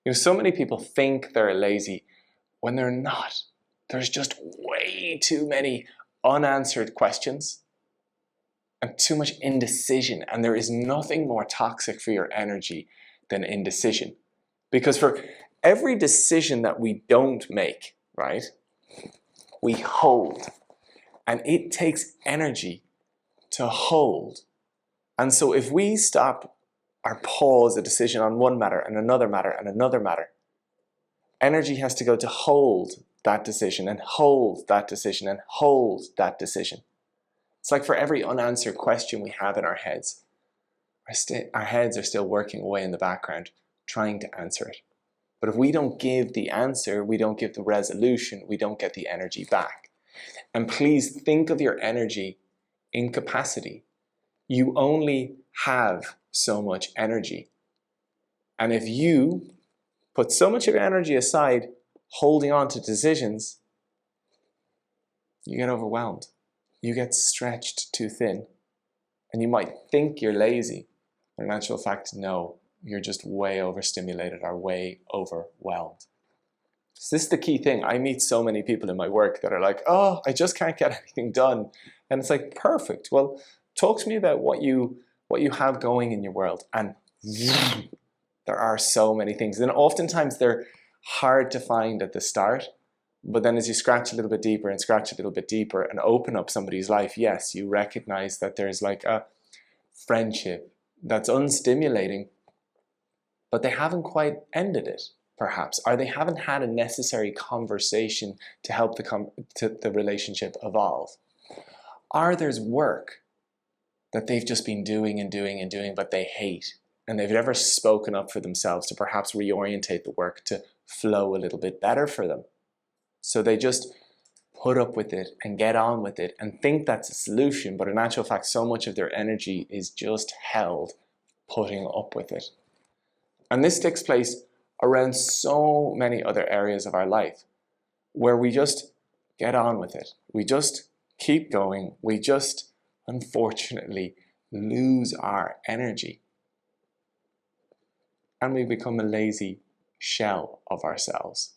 You know, so many people think they're lazy when they're not. There's just way too many unanswered questions and too much indecision. And there is nothing more toxic for your energy than indecision. Because for every decision that we don't make, right, we hold. And it takes energy to hold. And so if we stop or pause a decision on one matter and another matter and another matter, energy has to go to hold that decision and hold that decision and hold that decision. It's like for every unanswered question we have in our heads, our heads are still working away in the background, trying to answer it. But if we don't give the answer, we don't give the resolution, we don't get the energy back. And please think of your energy in capacity. You only have so much energy. And if you put so much of your energy aside holding on to decisions, you get overwhelmed. You get stretched too thin. And you might think you're lazy, but in actual fact, no, you're just way overstimulated or way overwhelmed. So this is the key thing. I meet so many people in my work that are like, oh, I just can't get anything done. And it's like, perfect. Well, talk to me about what you have going in your world. And there are so many things. And oftentimes they're hard to find at the start. But then as you scratch a little bit deeper and scratch a little bit deeper and open up somebody's life, yes, you recognize that there's like a friendship that's unstimulating, but they haven't quite ended it, perhaps, or they haven't had a necessary conversation to help the relationship evolve. Or there's work that they've just been doing and doing and doing, but they hate, and they've never spoken up for themselves to perhaps reorientate the work to flow a little bit better for them. So they just put up with it and get on with it and think that's a solution, but in actual fact, so much of their energy is just held putting up with it. And this takes place around so many other areas of our life where we just get on with it. We just keep going. We just, unfortunately, lose our energy. And we become a lazy shell of ourselves.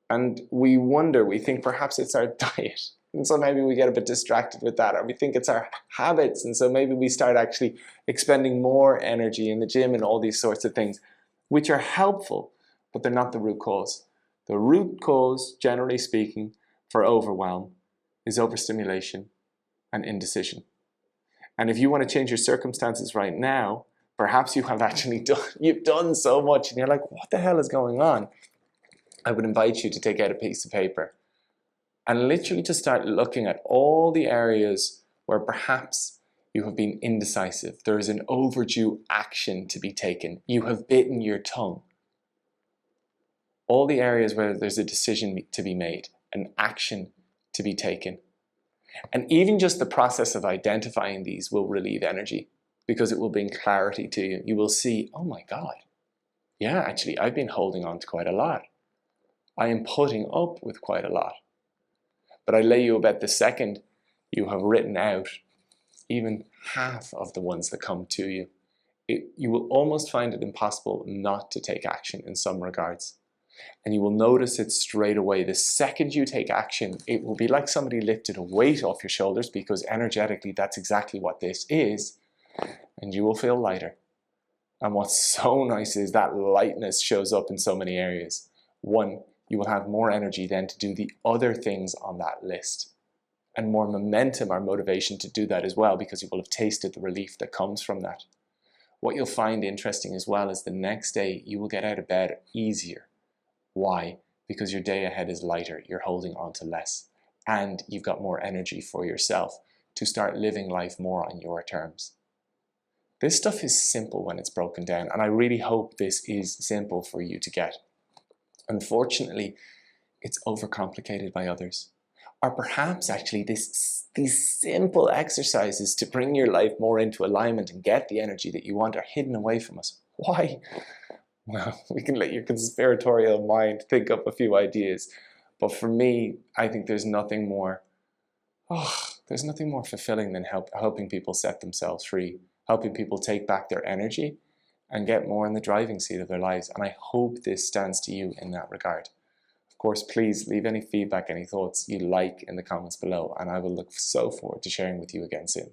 And we wonder, we think perhaps it's our diet. And so maybe we get a bit distracted with that, or we think it's our habits. And so maybe we start actually expending more energy in the gym and all these sorts of things, which are helpful, but they're not the root cause. The root cause, generally speaking, for overwhelm is overstimulation and indecision. And if you want to change your circumstances right now, perhaps you have actually you've done so much and you're like, what the hell is going on? I would invite you to take out a piece of paper and literally just start looking at all the areas where perhaps you have been indecisive. There is an overdue action to be taken. You have bitten your tongue. All the areas where there's a decision to be made, an action to be taken. And even just the process of identifying these will relieve energy because it will bring clarity to you. You will see, oh my God, yeah, actually, I've been holding on to quite a lot. I am putting up with quite a lot. But I lay you a bet the second you have written out even half of the ones that come to you, you will almost find it impossible not to take action in some regards. And you will notice it straight away. The second you take action, it will be like somebody lifted a weight off your shoulders, because energetically that's exactly what this is. And you will feel lighter. And what's so nice is that lightness shows up in so many areas. One, you will have more energy then to do the other things on that list, and more momentum or motivation to do that as well, because you will have tasted the relief that comes from that. What you'll find interesting as well is the next day you will get out of bed easier. Why? Because your day ahead is lighter, you're holding on to less, and you've got more energy for yourself to start living life more on your terms. This stuff is simple when it's broken down, and I really hope this is simple for you to get. Unfortunately, it's overcomplicated by others. Or perhaps actually these simple exercises to bring your life more into alignment and get the energy that you want are hidden away from us. Why? Well, we can let your conspiratorial mind think up a few ideas. But for me, I think there's nothing more fulfilling than helping people set themselves free, helping people take back their energy and get more in the driving seat of their lives. And I hope this stands to you in that regard. Of course, please leave any feedback, any thoughts you like in the comments below, and I will look so forward to sharing with you again soon.